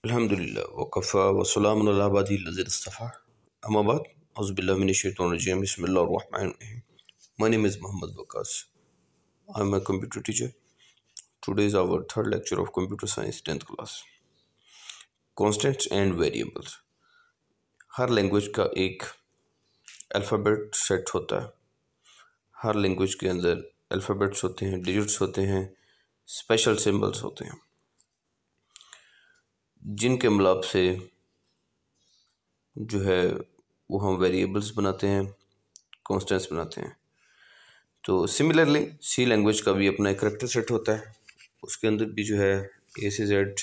अल्हम्दुलिल्लाह वकफ़ा वस्सलामुन अला इबादिहिल्लज़ीना इस्तफ़ा अम्मा बाद औज़ुबिल्लाहि मिनश्शैतानिर्रजीम बिस्मिल्लाहिर्रहमानिर्रहीम. My name is Muhammad Waqas. I am a computer teacher. Today is our third lecture of computer science 10th class. Constants and variables. Her language का एक alphabet set होता है. हर लैंग्वेज के अंदर अल्फ़ाबेट्स होते हैं, डिजिट्स होते हैं, स्पेशल सिंबल्स होते हैं, जिनके मिलाप से जो है वो हम वेरिएबल्स बनाते हैं, कॉन्स्टेंट्स बनाते हैं. तो सिमिलरली सी लैंग्वेज का भी अपना एक करैक्टर सेट होता है. उसके अंदर भी जो है ए से Z,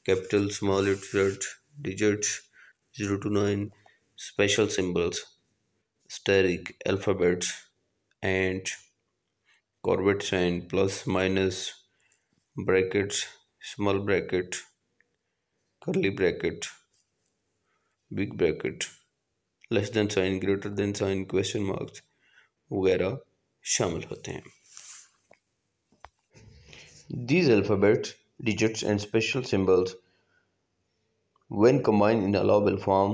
capital, small letter Z, digits 0 to 9, special symbols, asterisk alphabets and caret sign, plus minus, brackets, small bracket, curly bracket, big bracket, less than sign, greater than sign, question marks वगैरह शामिल होते हैं. These alphabets, digits and special symbols, when combined in allowable form,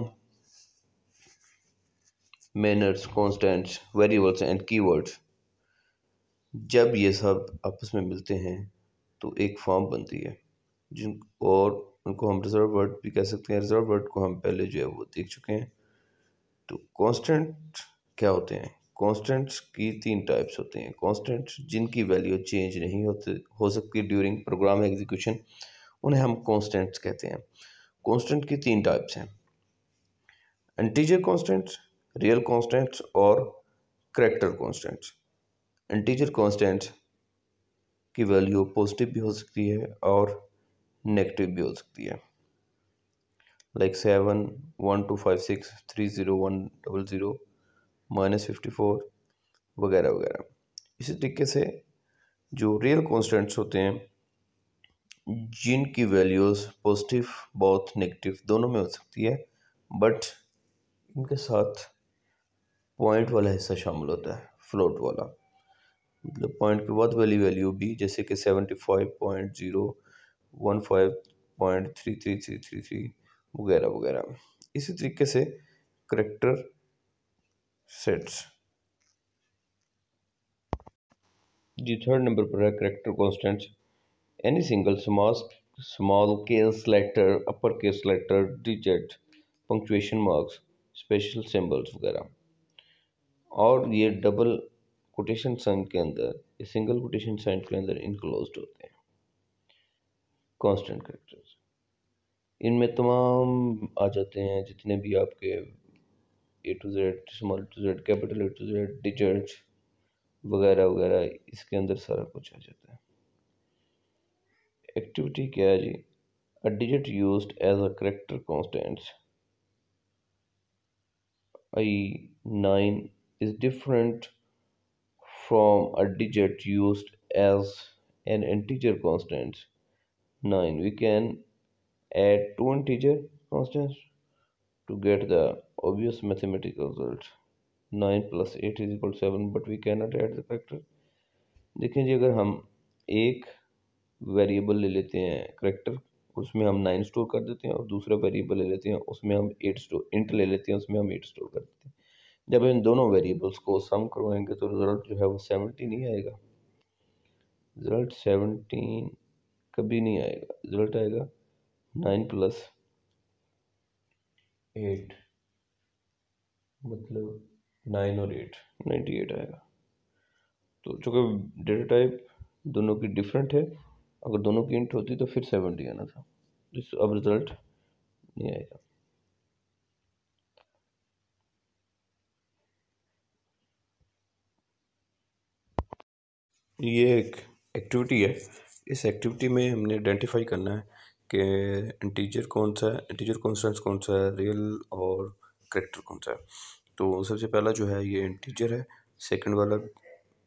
manners, constants, variables and keywords, जब ये सब आपस में मिलते हैं तो एक फॉर्म बनती है जिन और उनको हम रिजर्व वर्ड भी कह सकते हैं. रिजर्व वर्ड को हम पहले जो है वो देख चुके हैं. तो कांस्टेंट क्या होते हैं? कांस्टेंट्स की तीन टाइप्स होते हैं. कांस्टेंट्स जिनकी वैल्यू चेंज नहीं हो सकती ड्यूरिंग प्रोग्राम एग्जीक्यूशन, उन्हें हम कांस्टेंट्स कहते हैं. कांस्टेंट की तीन टाइप्स हैं: इंटीजर कांस्टेंट्स, रियल कांस्टेंट्स और करैक्टर कांस्टेंट्स. इंटीजर कांस्टेंट्स की वैल्यू पॉजिटिव भी हो सकती है और नेगेटिव भी हो सकती है, लाइक 7, 1 2 5 6, 3 0 1 0 0, -54 वगैरह वगैरह. इसी तरीके से जो रियल कांस्टेंट्स होते हैं जिनकी वैल्यूज़ पॉजिटिव बहुत नेगेटिव दोनों में हो सकती है, बट इनके साथ पॉइंट वाला हिस्सा शामिल होता है, फ्लोट वाला. मतलब पॉइंट के बाद वाली वैल्यू भी, जैसे कि 75.015.33333 वगैरह वगैरह. इसी तरीके से करैक्टर सेट्स. जी थर्ड नंबर पर है character constants. Any single small case letter, upper case letter, digit, punctuation marks, special symbols वगैरह. और ये डबल कोटेशन साइन के अंदर या सिंगल कोटेशन साइन के अंदर इनक्लोज्ड होते हैं कांस्टेंट कैरेक्टर्स. इनमें तमाम आ जाते हैं जितने भी आपके A to Z, small to Z, capital A to Z, digits वगैरह वगैरह, इसके अंदर सारा कुछ आ जाता है. एक्टिविटी क्या है जी? A digit used as a character constants i9 is different from a digit used as an integer constant 9. We can add two integer constants to get the obvious mathematical result. 9 plus 8 is equal to 7, but we cannot add the factor. देखें जी, अगर हम एक variable ले लेते हैं character, उसमें हम 9 store कर देते हैं, और दूसरा वेरिएबल ले लेते हैं उसमें हम 8 स्टोर, इंट ले लेते हैं उसमें हम 8 स्टोर कर देते हैं. जब इन दोनों वेरिएबल्स को सम करवाएंगे तो रिजल्ट जो है वो 17 नहीं आएगा. रिजल्ट 17 कभी नहीं आएगा. रिजल्ट आएगा 9 प्लस 8, मतलब 9 और 8, 98 आएगा. तो चूँकि डेटा टाइप दोनों की डिफरेंट है, अगर दोनों की इंट होती तो फिर 70 आना था. अब रिजल्ट नहीं आएगा. ये एक एक्टिविटी है. इस एक्टिविटी में हमने आइडेंटिफाई करना है कि इंटीजर कौन सा है, इंटीजर कॉन्स्टेंट्स कौन सा है, रियल और करैक्टर कौन सा है. तो सबसे पहला जो है ये इंटीजर है, सेकंड वाला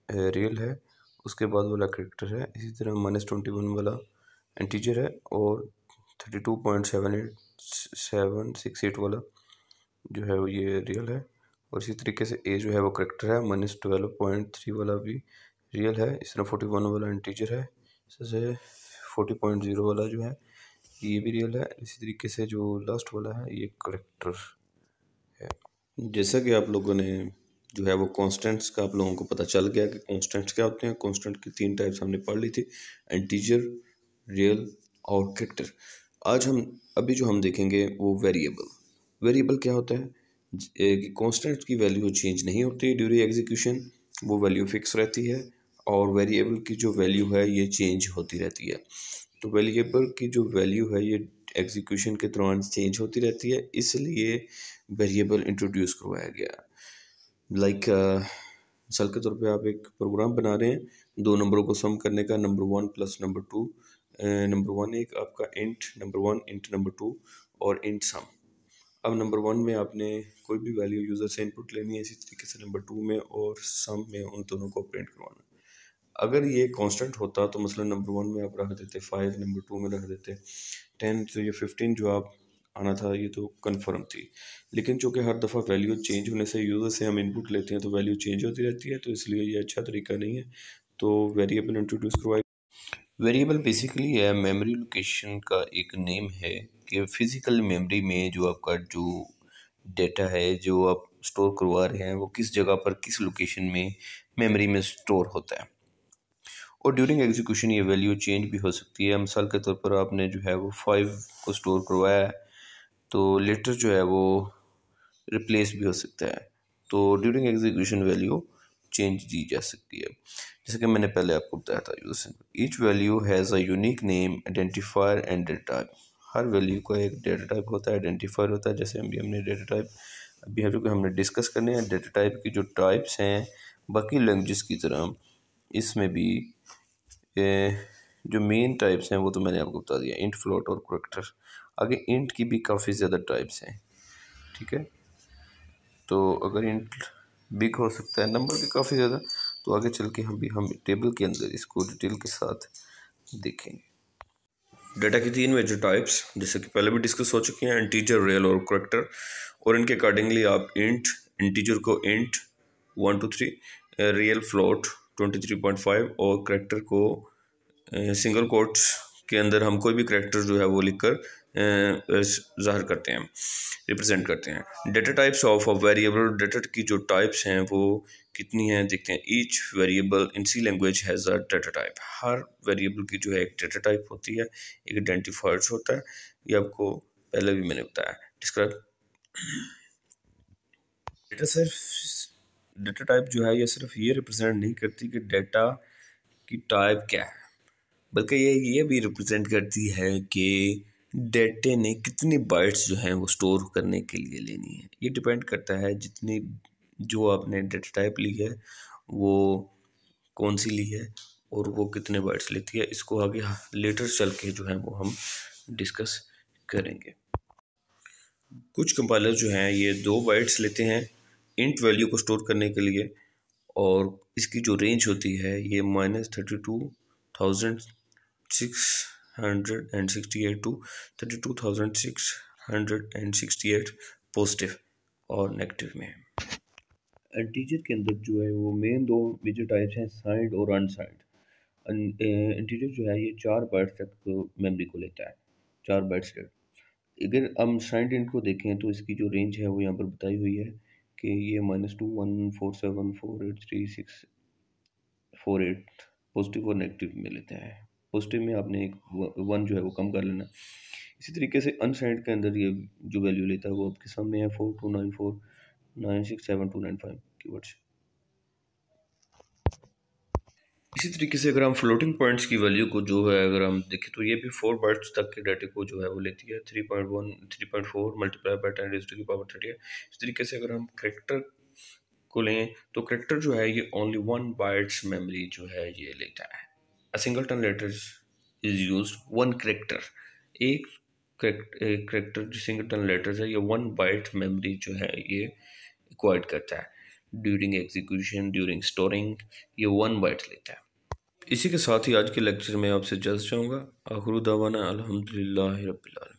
रियल है, उसके बाद वाला करैक्टर है. इसी तरह -21 वाला इंटीजर है और 32.78768 वाला जो है वो ये रियल है. और इसी तरीके से ए जो है वो करैक्टर है, -12.3 वाला भी रियल है. इस तरह 41 वाला इंटीजर है. इससे 40.0 वाला जो है ये भी रियल है। इसी तरीके से जो लास्ट वाला है ये करेक्टर है। जैसा कि आप लोगों ने जो है वो कॉन्स्टेंट्स का आप लोगों को पता चल गया कि कॉन्स्टेंट्स क्या होते हैं। कॉन्स्टेंट की 3 टाइप्स हमने पढ़ ली थी, इंटीजर, रियल और करेक्टर। आज हम अभी जो हम देखेंगे वो वेरिएबल। वेरिएबल क्या होता है कि कॉन्स्टेंट की वैल्यू चेंज नहीं होती ड्यूरिंग एग्जीक्यूशन, वो वैल्यू फिक्स रहती है। और वेरिएबल की जो वैल्यू है ये चेंज होती रहती है। तो वेरिएबल की जो वैल्यू है ये एग्जीक्यूशन के दौरान चेंज होती रहती है, इसलिए वेरिएबल इंट्रोड्यूस करवाया गया। लाइक मिसाल के तौर पे आप एक प्रोग्राम बना रहे हैं, 2 नंबरों को सम करने का, नंबर 1 प्लस नंबर 2। नंबर 1 एक आपका इंट नंबर 1 इंट नंबर 2 और इंट सम। अब नंबर 1 में आपने कोई भी वैल्यू यूज़र से इनपुट लेनी है, इसी तरीके से नंबर 2 में और सम में उन दोनों को प्रिंट करवाना। अगर ये कांस्टेंट होता तो मसलन नंबर 1 में आप रख देते 5, नंबर 2 में रख देते 10, तो ये 15 जो आप आना था ये तो कंफर्म थी। लेकिन चूँकि हर दफ़ा वैल्यू चेंज होने से यूज़र से हम इनपुट लेते हैं तो वैल्यू चेंज होती रहती है, तो इसलिए ये अच्छा तरीका नहीं है। तो वेरिएबल इंट्रोड्यूस करवाए। वेरिएबल बेसिकली है मेमोरी लोकेशन का एक नेम है कि फिज़िकल मेमोरी में जो आपका जो डेटा है जो आप स्टोर करवा रहे हैं वो किस जगह पर किस लोकेशन में मेमोरी में स्टोर होता है। और ड्यूरिंग एग्जीक्यूशन ये वैल्यू चेंज भी हो सकती है। मिसाल के तौर पर आपने जो है वो 5 को स्टोर करवाया है, तो लेटर जो है वो रिप्लेस भी हो सकता है। तो during execution value change the जा सकती है, जैसे कि मैंने पहले आपको बताया था। Each value has a unique name, identifier and data type. Her value का एक डेटा टाइप होता है, आइडेंटिफायर होता है। जैसे अभी हमने डेटा टाइप अभी हम जो हमने डिस्कस करने हैं, डेटा टाइप की जो टाइप्स हैं बाकी लैंग्वेज की तरह इसमें भी जो मेन टाइप्स हैं वो तो मैंने आपको बता दिया, इंट, फ्लोट और कैरेक्टर। आगे इंट की भी काफ़ी ज़्यादा टाइप्स हैं, ठीक है। तो अगर इंट बिग हो सकता है, नंबर भी काफ़ी ज़्यादा, तो आगे चल के हम टेबल के अंदर इसको डिटेल के साथ देखेंगे। डेटा की 3 मेजर टाइप्स जैसे कि पहले भी डिस्कस हो चुकी हैं, इंटीजर, रियल और कैरेक्टर। और इनके अकॉर्डिंगली आप इंटीजर को इंट 1 to 3, रियल फ्लोट 23.5 और कैरेक्टर को सिंगल कोट्स के अंदर हम कोई भी कैरेक्टर जो है वो लिखकर ज़ाहिर करते हैं, रिप्रेजेंट करते हैं। Data types of a variable, data की जो टाइप्स हैं वो कितनी हैं देखते हैं। Each variable in C language has a data type. हर वेरिएबल की जो है एक डेटा टाइप होती है, एक आइडेंटिफायर्स होता है। ये आपको पहले भी मैंने बताया। डिस्क्राइब डेटा सिर्फ डेटा टाइप जो है ये सिर्फ ये रिप्रेजेंट नहीं करती कि डेटा की टाइप क्या है, बल्कि ये भी रिप्रेजेंट करती है कि डेटे ने कितनी बाइट्स जो हैं वो स्टोर करने के लिए लेनी है। ये डिपेंड करता है जितनी जो आपने डेटा टाइप ली है वो कौन सी ली है और वो कितने बाइट्स लेती है। इसको आगे लेटर चल के जो है वो हम डिस्कस करेंगे। कुछ कंपाइलर जो हैं ये 2 बाइट्स लेते हैं इंट वैल्यू को स्टोर करने के लिए, और इसकी जो रेंज होती है ये -32,668 टू 32,668 पॉजिटिव और नेगेटिव में है। इंटीजर के अंदर जो है वो मेन 2 मेजर टाइप्स हैं, साइंड और अनसाइंड। इंटीजर जो है ये 4 बाइट्स तक मेमोरी को लेता है, 4 बाइट्स तक। अगर हम साइंड इंट को देखें तो इसकी जो रेंज है वो यहाँ पर बताई हुई है कि ये -2 1 4 7 4 8 3 6 4 8 पॉजिटिव और नेगेटिव में लेता है। पॉजिटिव में आपने एक 1 जो है वो कम कर लेना। इसी तरीके से अनसाइंड के अंदर ये जो वैल्यू लेता है वो आपके सामने है 4294967295 कीवर्ड्स। इसी तरीके से अगर हम फ्लोटिंग पॉइंट्स की वैल्यू को जो है अगर हम देखें तो ये भी 4 बाइट्स तक के डाटे को जो है वो लेती है। 3.1 3.4 मल्टीप्लाई बाय 10⁻30 है। इस तरीके से अगर हम करेक्टर को लें तो करेक्टर जो है ये ओनली 1 बाइट्स मेमोरी जो है ये लेता है। A singleton letters is used 1 character. एक करेक्टर जो सिंगलटन लेटर्स है ये 1 बाइट मेमोरी जो है ये एक्वायर्ड करता है। ड्यूरिंग एग्जीक्यूशन, ड्यूरिंग स्टोरिंग ये 1 बाइट लेता है। इसी के साथ ही आज के लेक्चर में आपसे इजाज़त चाहूँगा। आखिर दावाना अल्हम्दुलिल्लाहि रब्बिल आलमीन।